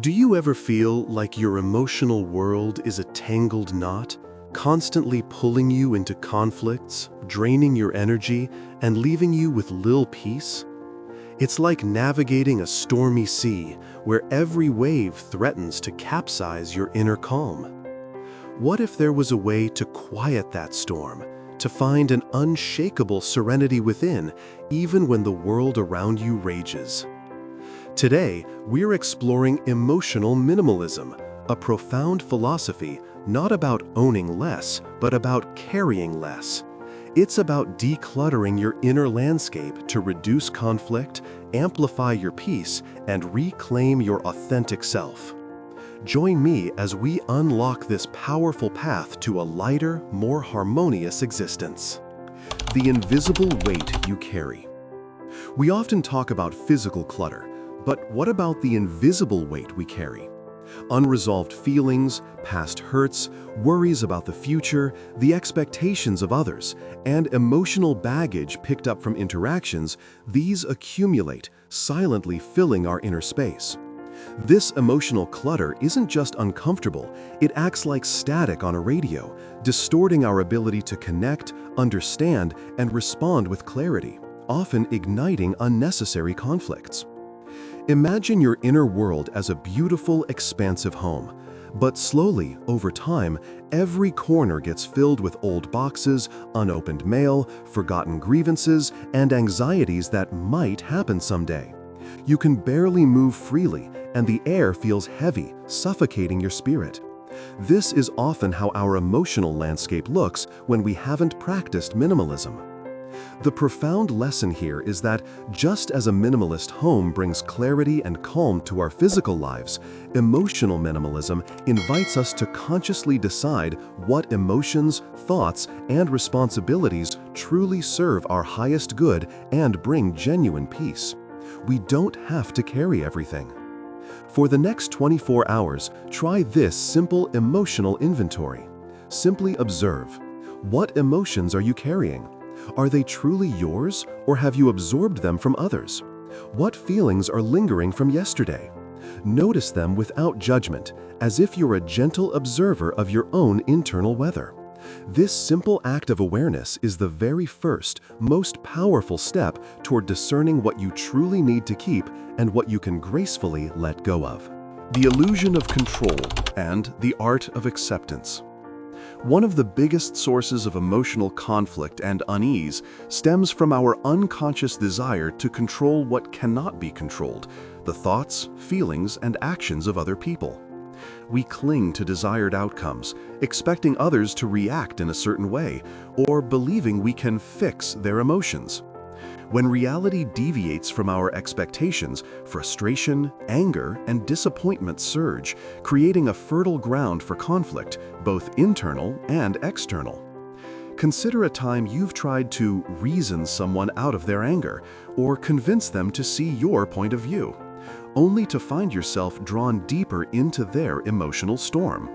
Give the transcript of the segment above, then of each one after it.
Do you ever feel like your emotional world is a tangled knot, constantly pulling you into conflicts, draining your energy, and leaving you with little peace? It's like navigating a stormy sea where every wave threatens to capsize your inner calm. What if there was a way to quiet that storm, to find an unshakable serenity within, even when the world around you rages? Today, we're exploring emotional minimalism, a profound philosophy not about owning less, but about carrying less. It's about decluttering your inner landscape to reduce conflict, amplify your peace, and reclaim your authentic self. Join me as we unlock this powerful path to a lighter, more harmonious existence. The invisible weight you carry. We often talk about physical clutter, but what about the invisible weight we carry? Unresolved feelings, past hurts, worries about the future, the expectations of others, and emotional baggage picked up from interactions, these accumulate, silently filling our inner space. This emotional clutter isn't just uncomfortable, it acts like static on a radio, distorting our ability to connect, understand, and respond with clarity, often igniting unnecessary conflicts. Imagine your inner world as a beautiful, expansive home. But slowly, over time, every corner gets filled with old boxes, unopened mail, forgotten grievances, and anxieties that might happen someday. You can barely move freely, and the air feels heavy, suffocating your spirit. This is often how our emotional landscape looks when we haven't practiced minimalism. The profound lesson here is that just as a minimalist home brings clarity and calm to our physical lives, emotional minimalism invites us to consciously decide what emotions, thoughts, and responsibilities truly serve our highest good and bring genuine peace. We don't have to carry everything. For the next 24 hours, try this simple emotional inventory. Simply observe. What emotions are you carrying? Are they truly yours, or have you absorbed them from others? What feelings are lingering from yesterday? Notice them without judgment, as if you're a gentle observer of your own internal weather. This simple act of awareness is the very first, most powerful step toward discerning what you truly need to keep and what you can gracefully let go of. The illusion of control and the art of acceptance. One of the biggest sources of emotional conflict and unease stems from our unconscious desire to control what cannot be controlled, the thoughts, feelings, and actions of other people. We cling to desired outcomes, expecting others to react in a certain way, or believing we can fix their emotions. When reality deviates from our expectations, frustration, anger, and disappointment surge, creating a fertile ground for conflict, both internal and external. Consider a time you've tried to reason someone out of their anger, or convince them to see your point of view, only to find yourself drawn deeper into their emotional storm.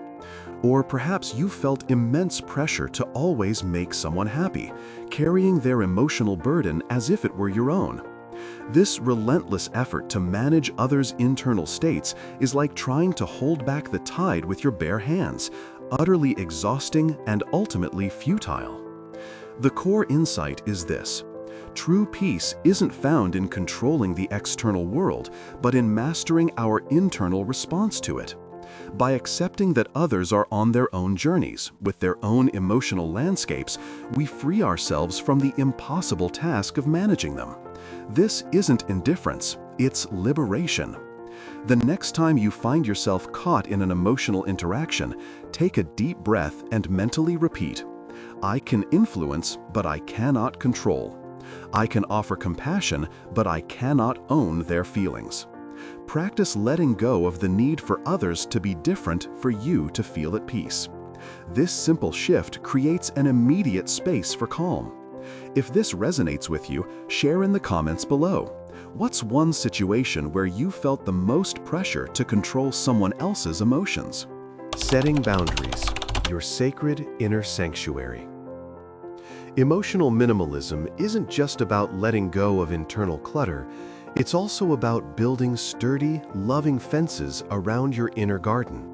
Or perhaps you felt immense pressure to always make someone happy, carrying their emotional burden as if it were your own. This relentless effort to manage others' internal states is like trying to hold back the tide with your bare hands, utterly exhausting and ultimately futile. The core insight is this: true peace isn't found in controlling the external world, but in mastering our internal response to it. By accepting that others are on their own journeys, with their own emotional landscapes, we free ourselves from the impossible task of managing them. This isn't indifference, it's liberation. The next time you find yourself caught in an emotional interaction, take a deep breath and mentally repeat, "I can influence, but I cannot control. I can offer compassion, but I cannot own their feelings." Practice letting go of the need for others to be different for you to feel at peace. This simple shift creates an immediate space for calm. If this resonates with you, share in the comments below. What's one situation where you felt the most pressure to control someone else's emotions? Setting boundaries, your sacred inner sanctuary. Emotional minimalism isn't just about letting go of internal clutter, It's also about building sturdy, loving fences around your inner garden.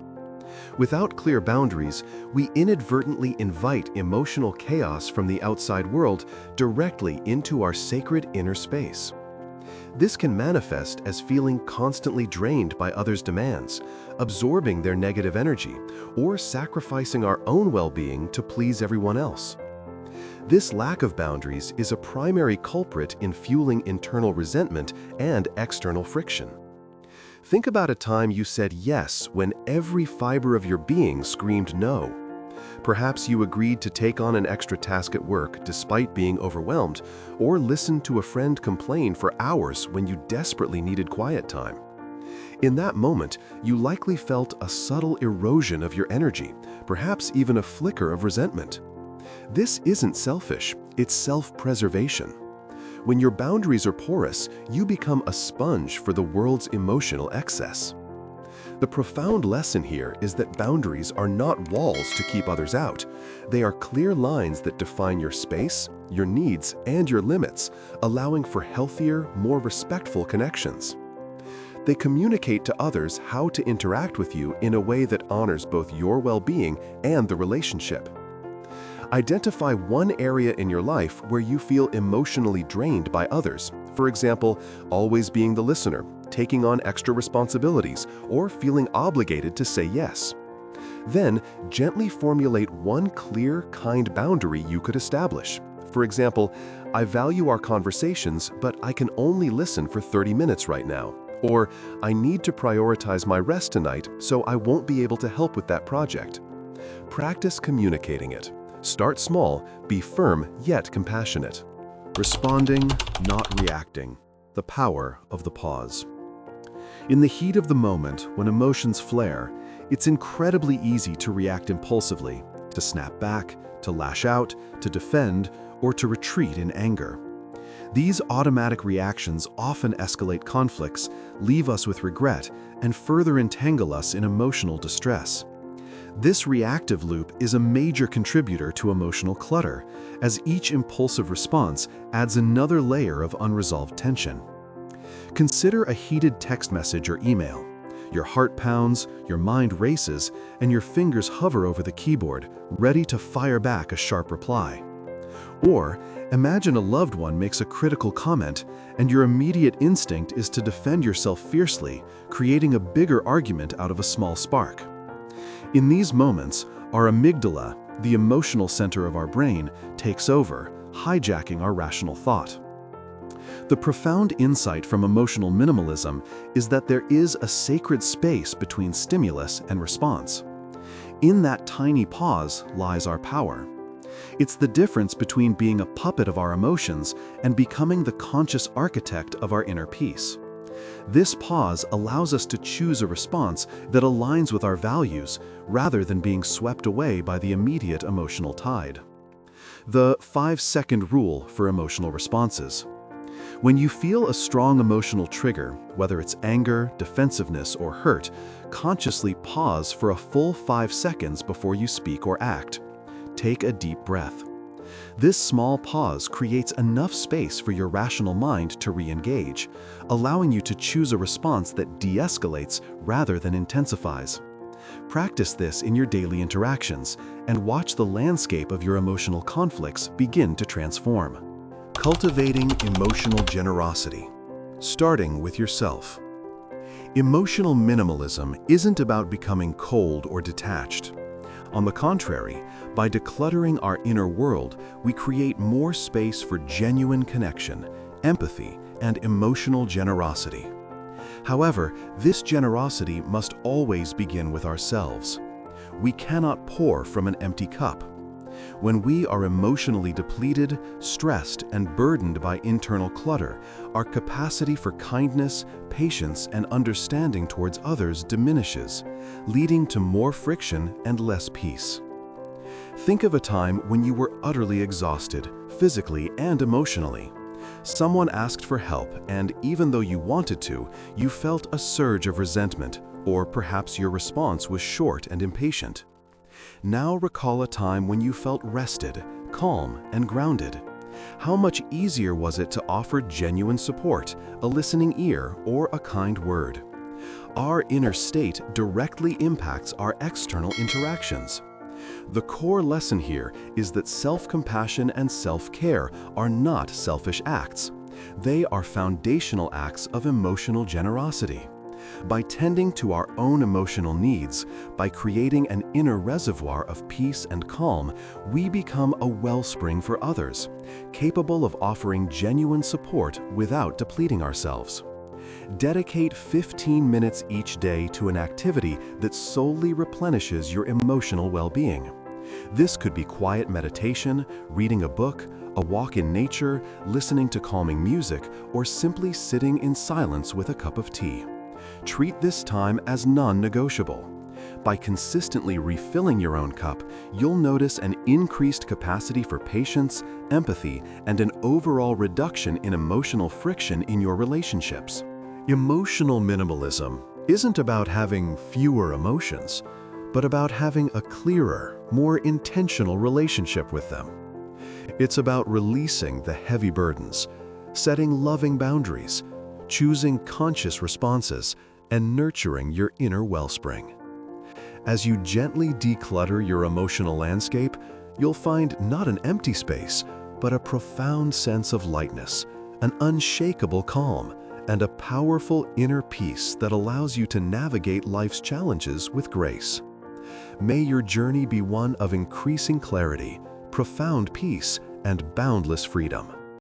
Without clear boundaries, we inadvertently invite emotional chaos from the outside world directly into our sacred inner space. This can manifest as feeling constantly drained by others' demands, absorbing their negative energy, or sacrificing our own well-being to please everyone else. This lack of boundaries is a primary culprit in fueling internal resentment and external friction. Think about a time you said yes when every fiber of your being screamed no. Perhaps you agreed to take on an extra task at work despite being overwhelmed, or listened to a friend complain for hours when you desperately needed quiet time. In that moment, you likely felt a subtle erosion of your energy, perhaps even a flicker of resentment. This isn't selfish, it's self-preservation. When your boundaries are porous, you become a sponge for the world's emotional excess. The profound lesson here is that boundaries are not walls to keep others out. They are clear lines that define your space, your needs, and your limits, allowing for healthier, more respectful connections. They communicate to others how to interact with you in a way that honors both your well-being and the relationship. Identify one area in your life where you feel emotionally drained by others. For example, always being the listener, taking on extra responsibilities, or feeling obligated to say yes. Then, gently formulate one clear, kind boundary you could establish. For example, I value our conversations, but I can only listen for 30 minutes right now. Or, I need to prioritize my rest tonight, so I won't be able to help with that project. Practice communicating it. Start small, be firm yet compassionate. Responding, not reacting. The power of the pause. In the heat of the moment, when emotions flare, it's incredibly easy to react impulsively, to snap back, to lash out, to defend, or to retreat in anger. These automatic reactions often escalate conflicts, leave us with regret, and further entangle us in emotional distress. This reactive loop is a major contributor to emotional clutter, as each impulsive response adds another layer of unresolved tension. Consider a heated text message or email. Your heart pounds, your mind races, and your fingers hover over the keyboard, ready to fire back a sharp reply. Or, imagine a loved one makes a critical comment, and your immediate instinct is to defend yourself fiercely, creating a bigger argument out of a small spark. In these moments, our amygdala, the emotional center of our brain, takes over, hijacking our rational thought. The profound insight from emotional minimalism is that there is a sacred space between stimulus and response. In that tiny pause lies our power. It's the difference between being a puppet of our emotions and becoming the conscious architect of our inner peace. This pause allows us to choose a response that aligns with our values rather than being swept away by the immediate emotional tide. The 5-second rule for emotional responses. When you feel a strong emotional trigger, whether it's anger, defensiveness, or hurt, consciously pause for a full 5 seconds before you speak or act. Take a deep breath. This small pause creates enough space for your rational mind to re-engage, allowing you to choose a response that de-escalates rather than intensifies. Practice this in your daily interactions and watch the landscape of your emotional conflicts begin to transform. Cultivating emotional generosity. Starting with yourself. Emotional minimalism isn't about becoming cold or detached. On the contrary, by decluttering our inner world, we create more space for genuine connection, empathy, and emotional generosity. However, this generosity must always begin with ourselves. We cannot pour from an empty cup. When we are emotionally depleted, stressed, and burdened by internal clutter, our capacity for kindness, patience, and understanding towards others diminishes, leading to more friction and less peace. Think of a time when you were utterly exhausted, physically and emotionally. Someone asked for help, and even though you wanted to, you felt a surge of resentment, or perhaps your response was short and impatient. Now recall a time when you felt rested, calm, and grounded. How much easier was it to offer genuine support, a listening ear, or a kind word? Our inner state directly impacts our external interactions. The core lesson here is that self-compassion and self-care are not selfish acts. They are foundational acts of emotional generosity. By tending to our own emotional needs, by creating an inner reservoir of peace and calm, we become a wellspring for others, capable of offering genuine support without depleting ourselves. Dedicate 15 minutes each day to an activity that solely replenishes your emotional well-being. This could be quiet meditation, reading a book, a walk in nature, listening to calming music, or simply sitting in silence with a cup of tea. Treat this time as non-negotiable. By consistently refilling your own cup, you'll notice an increased capacity for patience, empathy, and an overall reduction in emotional friction in your relationships. Emotional minimalism isn't about having fewer emotions, but about having a clearer, more intentional relationship with them. It's about releasing the heavy burdens, setting loving boundaries, choosing conscious responses, and nurturing your inner wellspring. As you gently declutter your emotional landscape, you'll find not an empty space, but a profound sense of lightness, an unshakable calm, and a powerful inner peace that allows you to navigate life's challenges with grace. May your journey be one of increasing clarity, profound peace, and boundless freedom.